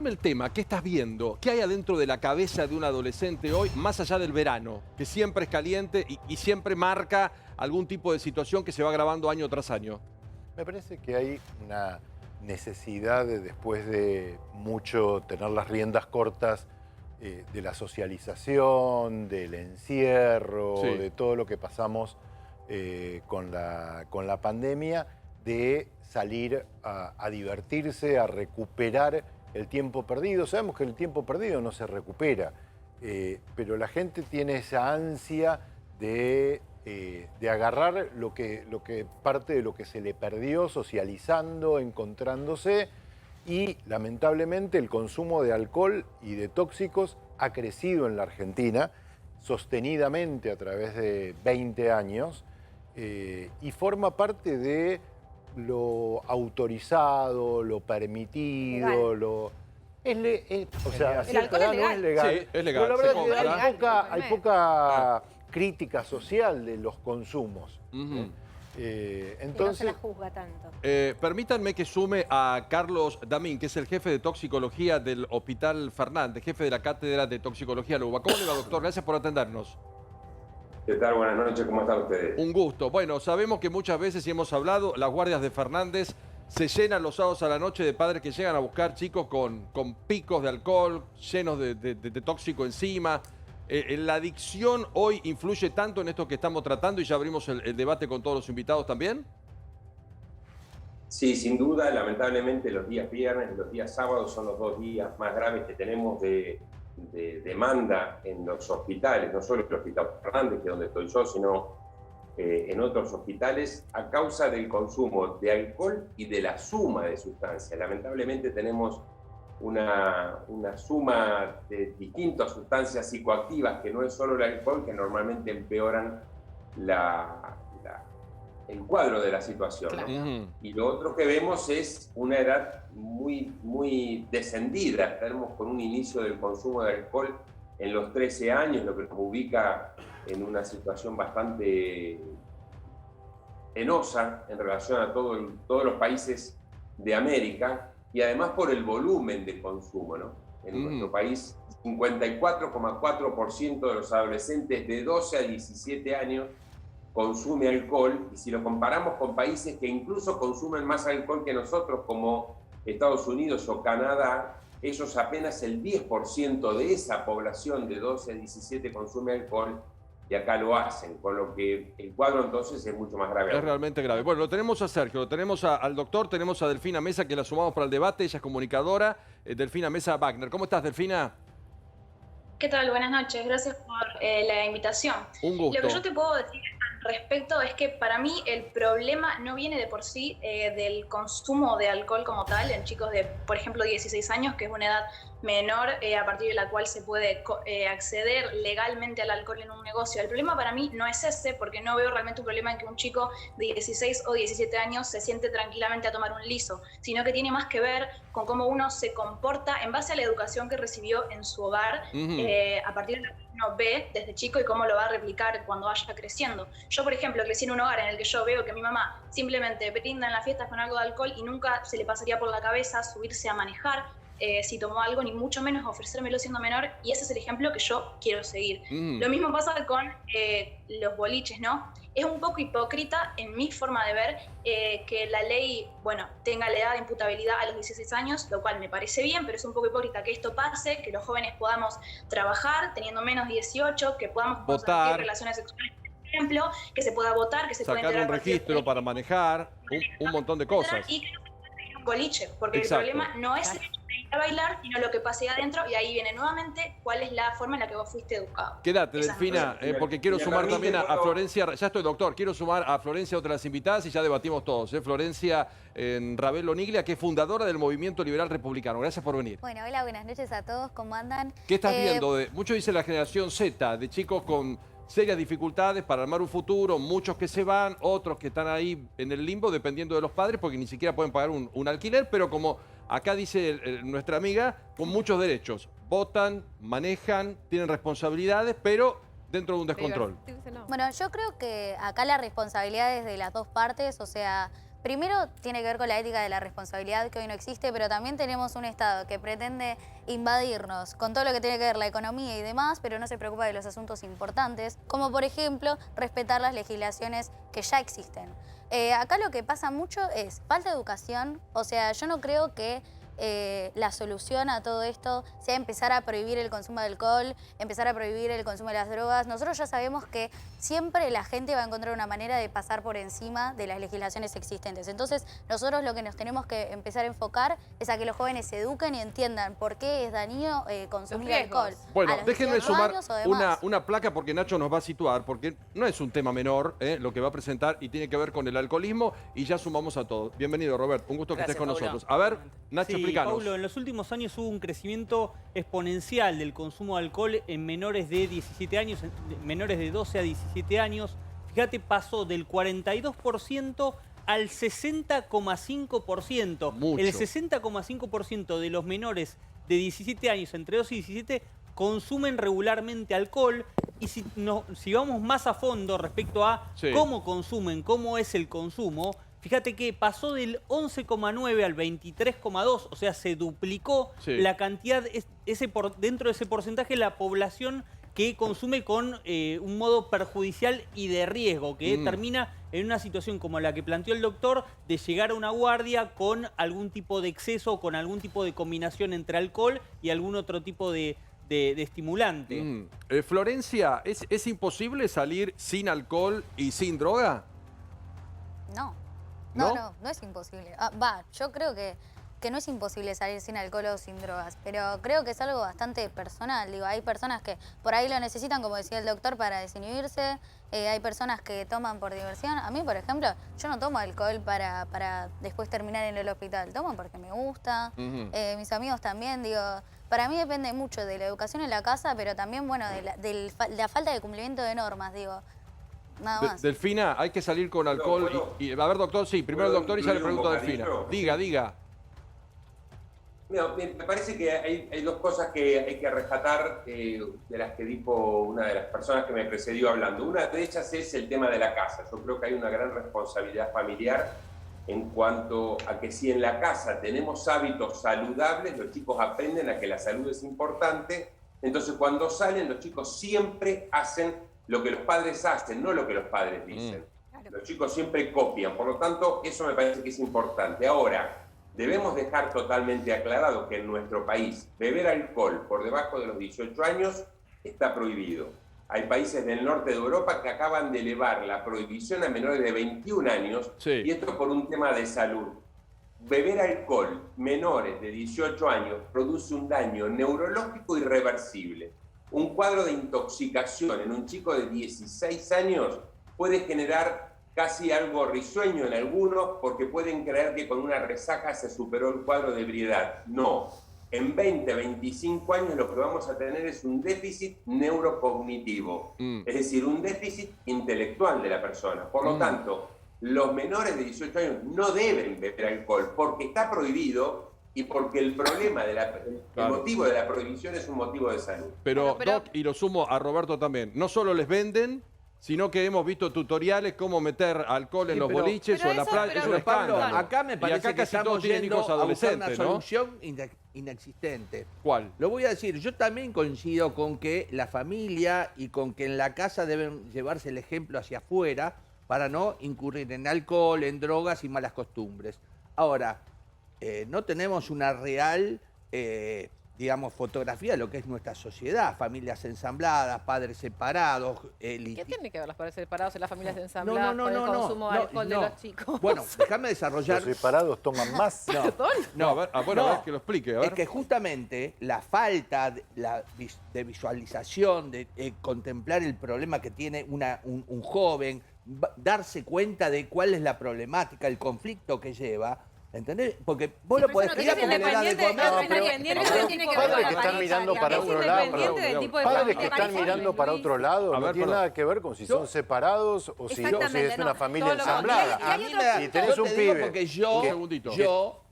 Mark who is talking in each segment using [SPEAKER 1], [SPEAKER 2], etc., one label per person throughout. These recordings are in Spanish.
[SPEAKER 1] El tema, ¿qué estás viendo? ¿Qué hay adentro de la cabeza de un adolescente hoy, más allá del verano, que siempre es caliente y siempre marca algún tipo de situación que se va agravando año tras año?
[SPEAKER 2] Me parece que hay una necesidad de, después de mucho tener las riendas cortas de la socialización, del encierro,
[SPEAKER 1] Sí.
[SPEAKER 2] de todo lo que pasamos con la pandemia, de salir a divertirse, a recuperar el tiempo perdido. Sabemos que el tiempo perdido no se recupera, pero la gente tiene esa ansia de agarrar lo que parte de lo que se le perdió socializando, encontrándose, y lamentablemente el consumo de alcohol y de tóxicos ha crecido en la Argentina sostenidamente a través de 20 años y forma parte de lo autorizado, lo permitido,
[SPEAKER 3] Legal.
[SPEAKER 2] o sea, a
[SPEAKER 3] El
[SPEAKER 2] cierta
[SPEAKER 3] alcohol es
[SPEAKER 2] edad no es
[SPEAKER 3] legal.
[SPEAKER 2] legal.
[SPEAKER 1] Sí, es legal,
[SPEAKER 2] Pero la
[SPEAKER 1] se
[SPEAKER 2] verdad
[SPEAKER 1] compra.
[SPEAKER 2] que
[SPEAKER 3] Legal,
[SPEAKER 2] hay
[SPEAKER 3] totalmente.
[SPEAKER 2] poca crítica social de los consumos.
[SPEAKER 1] Ujú.
[SPEAKER 3] Y no se
[SPEAKER 2] Entonces,
[SPEAKER 3] la juzga tanto.
[SPEAKER 1] Permítanme que sume a Carlos Damín, que es el jefe de toxicología del Hospital Fernández, jefe de la Cátedra de Toxicología de la UBA. ¿Cómo le va, doctor? Gracias por atendernos.
[SPEAKER 4] ¿Qué tal? Buenas noches, ¿cómo están ustedes?
[SPEAKER 1] Un gusto. Bueno, sabemos que muchas veces, y hemos hablado, las guardias de Fernández se llenan los sábados a la noche de padres que llegan a buscar chicos con picos de alcohol, llenos de tóxico encima. ¿La adicción hoy influye tanto en esto que estamos tratando y ya abrimos el debate con todos los invitados también?
[SPEAKER 4] Sí, sin duda, lamentablemente los días viernes y los días sábados son los dos días más graves que tenemos de demanda en los hospitales, no solo el Hospital Fernández, que es donde estoy yo, sino en otros hospitales, a causa del consumo de alcohol y de la suma de sustancias. Lamentablemente tenemos una suma de distintas sustancias psicoactivas, que no es solo el alcohol, que normalmente empeoran el cuadro de la situación, ¿no?
[SPEAKER 1] Ujú.
[SPEAKER 4] Y lo otro que vemos es una edad muy descendida. Estamos con un inicio del consumo de alcohol en los 13 años, lo que nos ubica en una situación bastante penosa en relación a todos los países de América, y además por el volumen de consumo, ¿no? En nuestro país, 54,4% de los adolescentes de 12 a 17 años consume alcohol, y si lo comparamos con países que incluso consumen más alcohol que nosotros, como Estados Unidos o Canadá, ellos apenas el 10% de esa población de 12 a 17 consume alcohol, y acá lo hacen, con lo que el cuadro entonces es mucho más grave.
[SPEAKER 1] Es realmente grave. Bueno, lo tenemos a Sergio, lo tenemos al doctor, tenemos a Delfina Mesa, que la sumamos para el debate, ella es comunicadora, Delfina Mesa Wagner. ¿Cómo estás, Delfina?
[SPEAKER 5] ¿Qué tal? Buenas noches. Gracias por la invitación.
[SPEAKER 1] Un gusto.
[SPEAKER 5] Lo que yo te puedo decir al respecto es que para mí el problema no viene de por sí del consumo de alcohol como tal en chicos de, por ejemplo, 16 años, que es una edad menor a partir de la cual se puede acceder legalmente al alcohol en un negocio. El problema para mí no es ese, porque no veo realmente un problema en que un chico de 16 o 17 años se siente tranquilamente a tomar un liso, sino que tiene más que ver con cómo uno se comporta en base a la educación que recibió en su hogar, a partir de lo que uno ve desde chico y cómo lo va a replicar cuando vaya creciendo. Yo, por ejemplo, crecí en un hogar en el que yo veo que mi mamá simplemente brinda en las fiestas con algo de alcohol y nunca se le pasaría por la cabeza subirse a manejar si tomó algo, ni mucho menos ofrecérmelo siendo menor, y ese es el ejemplo que yo quiero seguir. Lo mismo pasa con los boliches, ¿no? Es un poco hipócrita, en mi forma de ver, que la ley, bueno, tenga la edad de imputabilidad a los 16 años, lo cual me parece bien, pero es un poco hipócrita que esto pase, que los jóvenes podamos trabajar teniendo menos de 18, que podamos consentir relaciones sexuales, por ejemplo, que se pueda votar, que se pueda
[SPEAKER 1] sacar un registro para manejar, un montón de cosas.
[SPEAKER 5] Y que no se pueda tener un boliche, porque
[SPEAKER 1] Exacto.
[SPEAKER 5] el problema no es el hecho de ir a bailar, sino lo que pase ahí adentro, y ahí viene nuevamente cuál es la forma en la que vos fuiste educado.
[SPEAKER 1] Quédate,
[SPEAKER 5] Esa es mi
[SPEAKER 1] Delfina,
[SPEAKER 5] posición.
[SPEAKER 1] porque quiero
[SPEAKER 4] Me
[SPEAKER 1] sumar
[SPEAKER 4] permite,
[SPEAKER 1] también a
[SPEAKER 4] ¿puedo?
[SPEAKER 1] Florencia, ya estoy doctor, quiero sumar a Florencia, otra de las invitadas, y ya debatimos todos. Florencia Ravelo Niglia, que es fundadora del Movimiento Liberal Republicano. Gracias por venir.
[SPEAKER 6] Bueno, hola, buenas noches a todos, ¿cómo andan?
[SPEAKER 1] ¿Qué estás viendo? Mucho dice la generación Z, de chicos con serias dificultades para armar un futuro, muchos que se van, otros que están ahí en el limbo dependiendo de los padres porque ni siquiera pueden pagar un alquiler, pero como acá dice nuestra amiga, con muchos derechos. Votan, manejan, tienen responsabilidades, pero dentro de un descontrol.
[SPEAKER 6] Bueno, yo creo que acá la responsabilidad es de las dos partes, o sea, Primero tiene que ver con la ética de la responsabilidad que hoy no existe, pero también tenemos un Estado que pretende invadirnos con todo lo que tiene que ver la economía y demás, pero no se preocupa de los asuntos importantes, como por ejemplo respetar las legislaciones que ya existen. Acá lo que pasa mucho es falta de educación, o sea, yo no creo que la solución a todo esto sea empezar a prohibir el consumo de alcohol, empezar a prohibir el consumo de las drogas. Nosotros ya sabemos que siempre la gente va a encontrar una manera de pasar por encima de las legislaciones existentes. Entonces, nosotros lo que nos tenemos que empezar a enfocar es a que los jóvenes se eduquen y entiendan por qué es dañino consumir alcohol.
[SPEAKER 1] Bueno,
[SPEAKER 6] a los
[SPEAKER 1] déjenme
[SPEAKER 6] 18
[SPEAKER 1] sumar
[SPEAKER 6] años o demás.
[SPEAKER 1] una placa porque Nacho nos va a situar, porque no es un tema menor lo que va a presentar y tiene que ver con el alcoholismo y ya sumamos a todos. Bienvenido, Robert, un gusto que estés con nosotros. A ver, Nacho,
[SPEAKER 7] Sí,
[SPEAKER 1] explícanos.
[SPEAKER 7] Paulo, en los últimos años hubo un crecimiento exponencial del consumo de alcohol en menores de 17 años, menores de 12 a 17 años. Fíjate, pasó del 42% al 60,5%.
[SPEAKER 1] Mucho.
[SPEAKER 7] El 60,5% de los menores de 17 años, entre 12 y 17, consumen regularmente alcohol. Y si vamos más a fondo respecto a cómo consumen, cómo es el consumo, fíjate que pasó del 11,9 al 23,2, o sea, se duplicó la cantidad, dentro de ese porcentaje, la población que consume con un modo perjudicial y de riesgo, que termina en una situación como la que planteó el doctor, de llegar a una guardia con algún tipo de exceso, con algún tipo de combinación entre alcohol y algún otro tipo de estimulante.
[SPEAKER 1] Florencia, ¿es imposible salir sin alcohol y sin droga?
[SPEAKER 6] No.
[SPEAKER 1] ¿No?
[SPEAKER 6] No es imposible. Yo creo que no es imposible salir sin alcohol o sin drogas, pero creo que es algo bastante personal. Digo, hay personas que por ahí lo necesitan, como decía el doctor, para desinhibirse. Hay personas que toman por diversión. A mí, por ejemplo, yo no tomo alcohol para después terminar en el hospital. Tomo porque me gusta. Mis amigos también, digo, para mí depende mucho de la educación en la casa, pero también, bueno, de la falta de cumplimiento de normas, digo. Nada más.
[SPEAKER 1] Delfina, hay que salir con alcohol. A ver, doctor, sí, primero el doctor y ya le pregunto a Delfina. Diga.
[SPEAKER 4] No, me parece que hay dos cosas que hay que rescatar de las que dijo una de las personas que me precedió hablando. Una de ellas es el tema de la casa. Yo creo que hay una gran responsabilidad familiar en cuanto a que si en la casa tenemos hábitos saludables, los chicos aprenden a que la salud es importante. Entonces, cuando salen, los chicos siempre hacen lo que los padres hacen, no lo que los padres dicen. Los chicos siempre copian, por lo tanto, eso me parece que es importante. Ahora, debemos dejar totalmente aclarado que en nuestro país beber alcohol por debajo de los 18 años está prohibido. Hay países del norte de Europa que acaban de elevar la prohibición a menores de 21 años, y esto por un tema de salud. Beber alcohol menores de 18 años produce un daño neurológico irreversible. Un cuadro de intoxicación en un chico de 16 años puede generar casi algo risueño en algunos porque pueden creer que con una resaca se superó el cuadro de ebriedad. No, en 20, 25 años lo que vamos a tener es un déficit neurocognitivo, es decir, un déficit intelectual de la persona. Por lo tanto, los menores de 18 años no deben beber alcohol porque está prohibido y porque el problema, el motivo de la prohibición es un motivo de salud.
[SPEAKER 1] Pero Doc, y lo sumo a Roberto también, no solo les venden, sino que hemos visto tutoriales cómo meter alcohol en los boliches o en la playa. Es un escándalo.
[SPEAKER 8] Acá me parece
[SPEAKER 1] acá
[SPEAKER 8] que
[SPEAKER 1] casi
[SPEAKER 8] estamos
[SPEAKER 1] todos tienen
[SPEAKER 8] yendo
[SPEAKER 1] hijos
[SPEAKER 8] a buscar una
[SPEAKER 1] adolescentes, ¿no?
[SPEAKER 8] solución inexistente.
[SPEAKER 1] ¿Cuál?
[SPEAKER 8] Lo voy a decir, yo también coincido con que la familia y con que en la casa deben llevarse el ejemplo hacia afuera para no incurrir en alcohol, en drogas y malas costumbres. Ahora, no tenemos una real, digamos, fotografía de lo que es nuestra sociedad. Familias ensambladas, padres separados.
[SPEAKER 9] ¿Qué tiene que ver los padres separados en las familias ensambladas con el consumo de alcohol de los chicos?
[SPEAKER 8] Bueno, déjame desarrollar.
[SPEAKER 2] Los separados toman más.
[SPEAKER 1] A ver, a ver que lo explique. A ver.
[SPEAKER 8] Es que justamente la falta de visualización, de contemplar el problema que tiene un joven, darse cuenta de cuál es la problemática, el conflicto que lleva, ¿entendés? Porque vos lo podés crear porque le das de comer.
[SPEAKER 2] Padres que están mirando para otro lado. Padres que están mirando para otro lado no tiene nada que ver con si son separados o si es una familia ensamblada. Si tenés un pibe.
[SPEAKER 8] Porque yo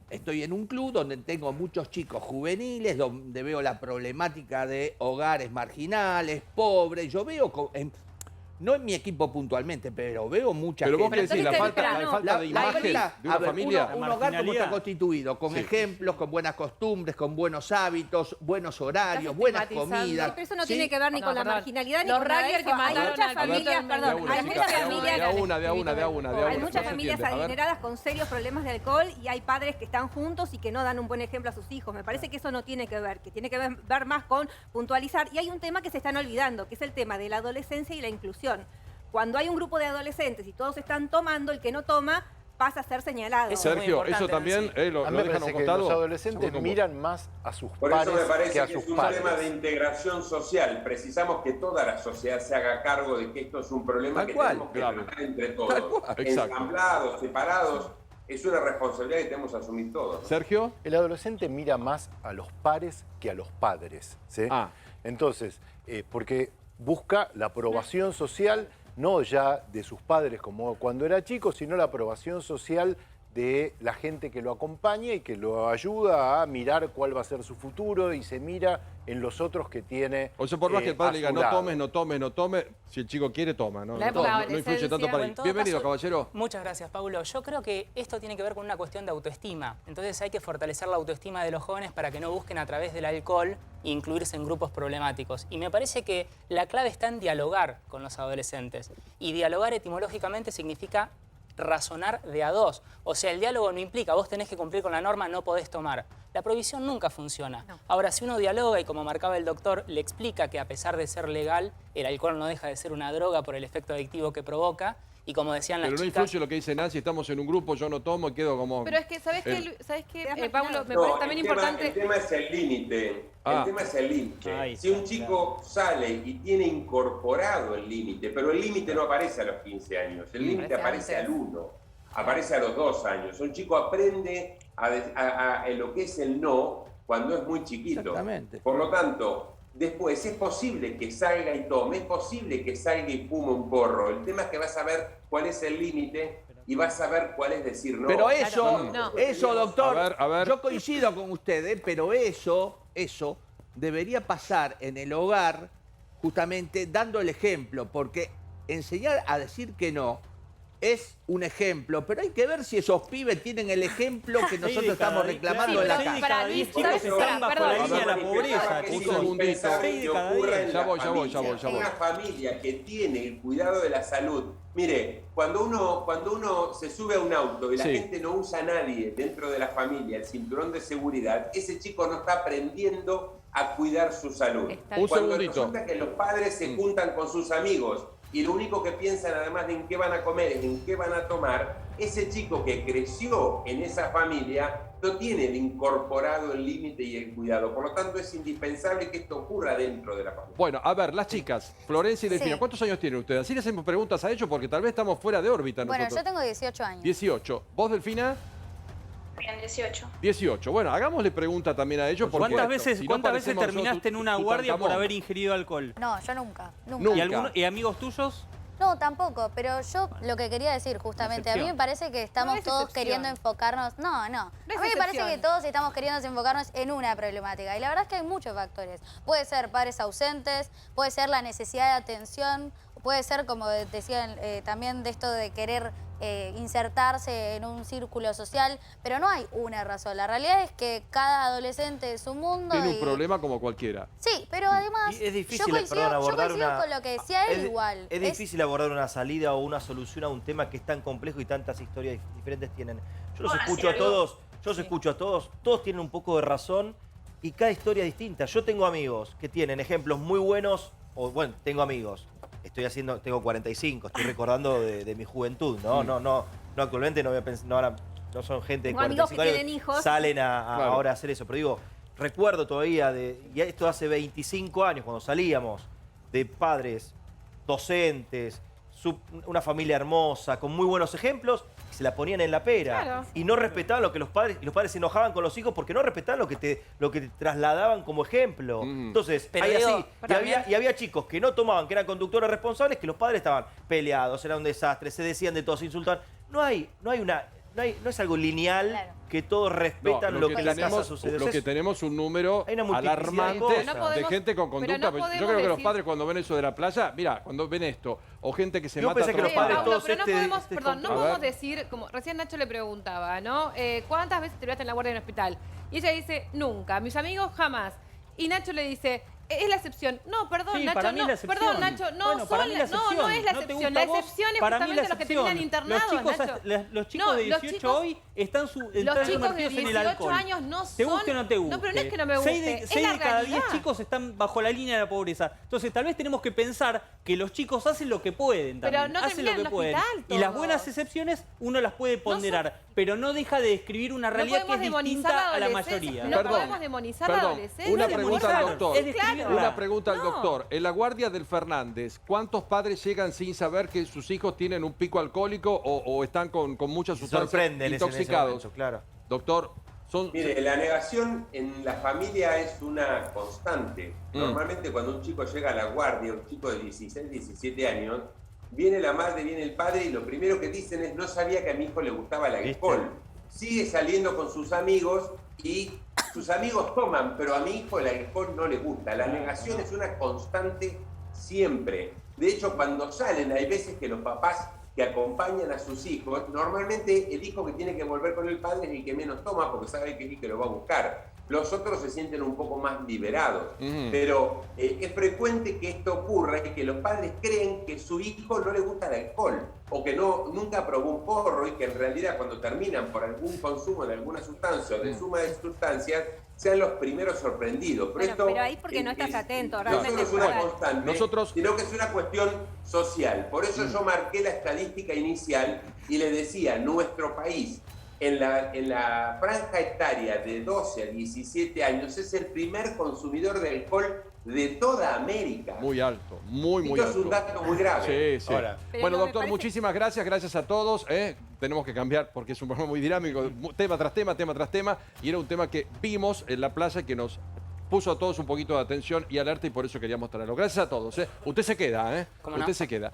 [SPEAKER 8] estoy en un club donde tengo muchos chicos juveniles, donde veo la problemática de hogares marginales, pobres. Yo veo no en mi equipo puntualmente, pero veo mucha
[SPEAKER 1] Pero
[SPEAKER 8] gente.
[SPEAKER 1] vos qué decís, la falta de imagen de una familia.
[SPEAKER 8] Un hogar como está constituido, con ejemplos, con buenas costumbres, con buenos hábitos, buenos horarios, buenas comidas.
[SPEAKER 10] Sí, pero eso no tiene que ver ni con la marginalidad ni
[SPEAKER 9] Los
[SPEAKER 10] con nada de
[SPEAKER 9] ruggers
[SPEAKER 10] eso.
[SPEAKER 9] que
[SPEAKER 10] Hay
[SPEAKER 9] mataron
[SPEAKER 10] muchas
[SPEAKER 9] al
[SPEAKER 10] familias,
[SPEAKER 9] Capitán
[SPEAKER 10] perdón, hay muchas familias... Hay muchas familias adineradas con serios problemas de alcohol y hay padres que están juntos y que no dan un buen ejemplo a sus hijos. Me parece que eso no tiene que ver, que tiene que ver más con puntualizar. Y hay un tema que se están olvidando, que es el tema de la adolescencia y la inclusión. Cuando hay un grupo de adolescentes y todos están tomando, el que no toma pasa a ser señalado.
[SPEAKER 1] Sergio, eso también lo dejan a un costado.
[SPEAKER 2] Los adolescentes miran más a sus
[SPEAKER 4] Por
[SPEAKER 2] pares
[SPEAKER 4] eso me parece
[SPEAKER 2] que a
[SPEAKER 4] que
[SPEAKER 2] sus
[SPEAKER 4] es un
[SPEAKER 2] padres.
[SPEAKER 4] tema de integración social. Precisamos que toda la sociedad se haga cargo de que esto es un problema que tenemos que tratar entre todos. Ensamblados, separados. Es una responsabilidad que tenemos que asumir todos, ¿no?
[SPEAKER 1] Sergio.
[SPEAKER 2] El adolescente mira más a los pares que a los padres. ¿Sí? Entonces, porque busca la aprobación social, no ya de sus padres como cuando era chico, sino la aprobación social de la gente que lo acompaña y que lo ayuda a mirar cuál va a ser su futuro y se mira en los otros que tiene.
[SPEAKER 1] O sea, por más que el padre diga, no
[SPEAKER 2] lado.
[SPEAKER 1] tomes, no tomes, no tomes, si el chico quiere, toma. No,
[SPEAKER 11] La época
[SPEAKER 1] no influye tanto para él. Bienvenido,
[SPEAKER 11] caso,
[SPEAKER 1] caballero.
[SPEAKER 11] Muchas gracias, Paulo. Yo creo que esto tiene que ver con una cuestión de autoestima. Entonces hay que fortalecer la autoestima de los jóvenes para que no busquen a través del alcohol incluirse en grupos problemáticos. Y me parece que la clave está en dialogar con los adolescentes. Y dialogar etimológicamente significa razonar de a dos. O sea, el diálogo no implica, vos tenés que cumplir con la norma, no podés tomar. La prohibición nunca funciona. No. Ahora, si uno dialoga y, como marcaba el doctor, le explica que a pesar de ser legal, el alcohol no deja de ser una droga por el efecto adictivo que provoca, y como decían las
[SPEAKER 1] chicas... Pero no influye lo que dice Nancy, estamos en un grupo, yo no tomo y quedo como...
[SPEAKER 9] Pero es que, ¿sabes qué, Pablo? Me
[SPEAKER 4] No,
[SPEAKER 9] parece también importante...
[SPEAKER 4] El tema es el límite. El tema es el límite. Si un chico sale y tiene incorporado el límite, pero el límite no aparece a los 15 años, el límite aparece al 1, aparece a los 2 años. Un chico aprende a lo que es el no cuando es muy chiquito.
[SPEAKER 8] Exactamente.
[SPEAKER 4] Por lo tanto, después es posible que salga y tome, es posible que salga y fume un porro. El tema es que vas a ver cuál es el límite y vas a ver cuál es decir no.
[SPEAKER 8] Pero eso, eso, doctor,
[SPEAKER 1] a ver.
[SPEAKER 8] yo coincido con usted, pero eso debería pasar en el hogar justamente dando el ejemplo, porque enseñar a decir que no es un ejemplo, pero hay que ver si esos pibes tienen el ejemplo que nosotros estamos reclamando en la casa.
[SPEAKER 9] Para mí, ¿sabes?
[SPEAKER 7] Bajo la línea de la pobreza,
[SPEAKER 1] Un segundito. Ya voy.
[SPEAKER 4] Una familia que tiene el cuidado de la salud. Mire, cuando uno se sube a un auto y la gente no usa a nadie dentro de la familia, el cinturón de seguridad, ese chico no está aprendiendo a cuidar su salud. Cuando resulta que los padres se juntan con sus amigos y lo único que piensan, además de en qué van a comer, en qué van a tomar, ese chico que creció en esa familia no tiene el incorporado el límite y el cuidado. Por lo tanto, es indispensable que esto ocurra dentro de la familia.
[SPEAKER 1] Bueno, a ver, las chicas, Florencia y Delfina, ¿cuántos años tienen ustedes? Así les hacemos preguntas a ellos porque tal vez estamos fuera de órbita nosotros.
[SPEAKER 6] Bueno, yo tengo 18 años.
[SPEAKER 1] 18. ¿Vos, Delfina?
[SPEAKER 5] Bien, 18.
[SPEAKER 1] 18. Bueno, hagámosle pregunta también a ellos. Porque
[SPEAKER 7] ¿Cuántas veces,
[SPEAKER 1] si no
[SPEAKER 7] ¿cuántas veces
[SPEAKER 1] parecemos
[SPEAKER 7] terminaste en una guardia por haber ingerido alcohol?
[SPEAKER 6] No, yo nunca.
[SPEAKER 7] ¿Y amigos tuyos?
[SPEAKER 6] No, tampoco, pero yo lo que quería decir justamente, a mí me parece que estamos todos queriendo enfocarnos, a mí me parece que todos estamos queriendo enfocarnos en una problemática y la verdad es que hay muchos factores. Puede ser padres ausentes, puede ser la necesidad de atención, puede ser, como decían, también de esto de querer insertarse en un círculo social, pero no hay una razón. La realidad es que cada adolescente es un mundo.
[SPEAKER 1] Tiene un problema como cualquiera.
[SPEAKER 6] Sí, pero además
[SPEAKER 12] es difícil,
[SPEAKER 6] yo coincido con lo que decía él igual.
[SPEAKER 12] Es difícil abordar una salida o una solución a un tema que es tan complejo y tantas historias diferentes tienen. Yo los escucho a todos, todos tienen un poco de razón y cada historia es distinta. Yo tengo amigos que tienen ejemplos muy buenos, tengo amigos. Tengo 45, estoy recordando de mi juventud, ¿no? No, actualmente no voy a pensar, no son gente de 45 años
[SPEAKER 10] que tienen hijos.
[SPEAKER 12] Salen ahora a hacer eso, pero digo, recuerdo todavía, y esto hace 25 años, cuando salíamos, de padres, docentes, una familia hermosa, con muy buenos ejemplos, y se la ponían en la pera.
[SPEAKER 9] Claro.
[SPEAKER 12] Y no respetaban lo que los padres se enojaban con los hijos porque no respetaban lo que te trasladaban como ejemplo. Entonces, había chicos que no tomaban, que eran conductores responsables, que los padres estaban peleados, era un desastre, se decían de todo, se insultaban. No hay no es algo lineal,
[SPEAKER 6] Claro.
[SPEAKER 12] que todos respetan lo que en la casa sucede.
[SPEAKER 1] Lo que tenemos un número
[SPEAKER 12] Hay una multiplicidad de
[SPEAKER 1] alarmante
[SPEAKER 12] cosas.
[SPEAKER 1] de gente con conducta.
[SPEAKER 9] no
[SPEAKER 1] Yo creo que
[SPEAKER 9] podemos
[SPEAKER 1] los
[SPEAKER 9] decir-
[SPEAKER 1] padres cuando ven eso de la playa, mira, cuando ven esto, o gente que se
[SPEAKER 12] Yo
[SPEAKER 1] mata
[SPEAKER 12] pensé que los
[SPEAKER 1] trompada-
[SPEAKER 12] padres
[SPEAKER 9] Paulo,
[SPEAKER 12] todos
[SPEAKER 9] pero no
[SPEAKER 12] este-
[SPEAKER 9] podemos,
[SPEAKER 12] este
[SPEAKER 9] perdón, no
[SPEAKER 1] A
[SPEAKER 9] podemos
[SPEAKER 1] ver.
[SPEAKER 9] decir, como recién Nacho le preguntaba, ¿no? ¿Cuántas veces te quedaste en la guardia en el hospital? Y ella dice, nunca. Mis amigos, jamás. Y Nacho le dice, es la excepción. No, perdón,
[SPEAKER 7] Sí,
[SPEAKER 9] Nacho,
[SPEAKER 7] para mí
[SPEAKER 9] no,
[SPEAKER 7] es la excepción.
[SPEAKER 9] perdón, Nacho, no,
[SPEAKER 7] Bueno, para
[SPEAKER 9] son
[SPEAKER 7] mí
[SPEAKER 9] la-
[SPEAKER 7] la
[SPEAKER 9] no, no
[SPEAKER 7] excepción.
[SPEAKER 9] es la
[SPEAKER 7] ¿No te
[SPEAKER 9] excepción.
[SPEAKER 7] gusta
[SPEAKER 9] La
[SPEAKER 7] a vos?
[SPEAKER 9] excepción es
[SPEAKER 7] Para mí
[SPEAKER 9] justamente
[SPEAKER 7] la
[SPEAKER 9] los que
[SPEAKER 7] excepción.
[SPEAKER 9] terminan internados,
[SPEAKER 7] Los chicos,
[SPEAKER 9] Nacho.
[SPEAKER 7] los chicos de 18 hoy están
[SPEAKER 9] Los chicos de
[SPEAKER 7] sumergidos en el
[SPEAKER 9] 18
[SPEAKER 7] alcohol.
[SPEAKER 9] años no
[SPEAKER 7] ¿Te
[SPEAKER 9] son...
[SPEAKER 7] guste o no te guste?
[SPEAKER 9] No, pero no es que no me guste,
[SPEAKER 7] 6
[SPEAKER 9] es
[SPEAKER 7] de
[SPEAKER 9] la
[SPEAKER 7] cada 10
[SPEAKER 9] realidad.
[SPEAKER 7] chicos están bajo la línea de la pobreza. Entonces, tal vez tenemos que pensar que los chicos hacen lo que pueden
[SPEAKER 9] Pero
[SPEAKER 7] también.
[SPEAKER 9] no
[SPEAKER 7] hacen
[SPEAKER 9] terminan
[SPEAKER 7] lo que
[SPEAKER 9] en
[SPEAKER 7] pueden.
[SPEAKER 9] hospital
[SPEAKER 7] Y las
[SPEAKER 9] todos.
[SPEAKER 7] buenas excepciones uno las puede ponderar, pero no deja de describir una
[SPEAKER 9] No
[SPEAKER 7] realidad que
[SPEAKER 9] podemos
[SPEAKER 7] es
[SPEAKER 9] demonizar
[SPEAKER 7] distinta a la
[SPEAKER 9] adolescencia.
[SPEAKER 7] mayoría.
[SPEAKER 9] No
[SPEAKER 1] Perdón,
[SPEAKER 9] podemos demonizar la
[SPEAKER 1] perdón,
[SPEAKER 9] adolescencia.
[SPEAKER 1] una pregunta al doctor.
[SPEAKER 7] Es describirla.
[SPEAKER 1] Una pregunta al
[SPEAKER 9] No.
[SPEAKER 1] doctor. En la guardia del Fernández, ¿cuántos padres llegan sin saber que sus hijos tienen un pico alcohólico o están con muchas
[SPEAKER 12] Se
[SPEAKER 1] sustancias
[SPEAKER 12] sorprenden en ese
[SPEAKER 1] intoxicados?
[SPEAKER 12] momento, claro.
[SPEAKER 1] Doctor,
[SPEAKER 4] Mire, la negación en la familia es una constante. Normalmente cuando un chico llega a la guardia, un chico de 16, 17 años, viene la madre, viene el padre y lo primero que dicen es no sabía que a mi hijo le gustaba el alcohol. Sigue saliendo con sus amigos y sus amigos toman, pero a mi hijo el alcohol no le gusta. La negación es una constante siempre. De hecho, cuando salen, hay veces que los papás que acompañan a sus hijos, normalmente el hijo que tiene que volver con el padre es el que menos toma porque sabe que es el que lo va a buscar. Los otros se sienten un poco más liberados. Pero es frecuente que esto ocurra y que los padres creen que su hijo no le gusta el alcohol o que nunca probó un porro y que en realidad cuando terminan por algún consumo de alguna sustancia o de suma de sustancias sean los primeros sorprendidos. Pero,
[SPEAKER 10] Bueno,
[SPEAKER 4] esto
[SPEAKER 10] pero ahí porque no estás atento, realmente.
[SPEAKER 4] no solo es una constante,
[SPEAKER 1] Nosotros-
[SPEAKER 4] sino que es una cuestión social. Por eso yo marqué la estadística inicial y le decía, nuestro país en la franja etaria de 12 a 17 años es el primer consumidor de alcohol de toda América.
[SPEAKER 1] muy alto, muy
[SPEAKER 4] Esto
[SPEAKER 1] alto.
[SPEAKER 4] es un dato muy grave.
[SPEAKER 1] Sí, sí.
[SPEAKER 12] Ahora,
[SPEAKER 10] Pero
[SPEAKER 1] Bueno,
[SPEAKER 10] no, me
[SPEAKER 1] doctor,
[SPEAKER 10] parece-
[SPEAKER 1] muchísimas gracias a todos. Tenemos que cambiar porque es un programa muy dinámico, tema tras tema, y era un tema que vimos en la playa que nos puso a todos un poquito de atención y alerta y por eso queríamos traerlo. Gracias a todos. Usted se queda,
[SPEAKER 11] ¿Cómo no?
[SPEAKER 1] Usted se queda.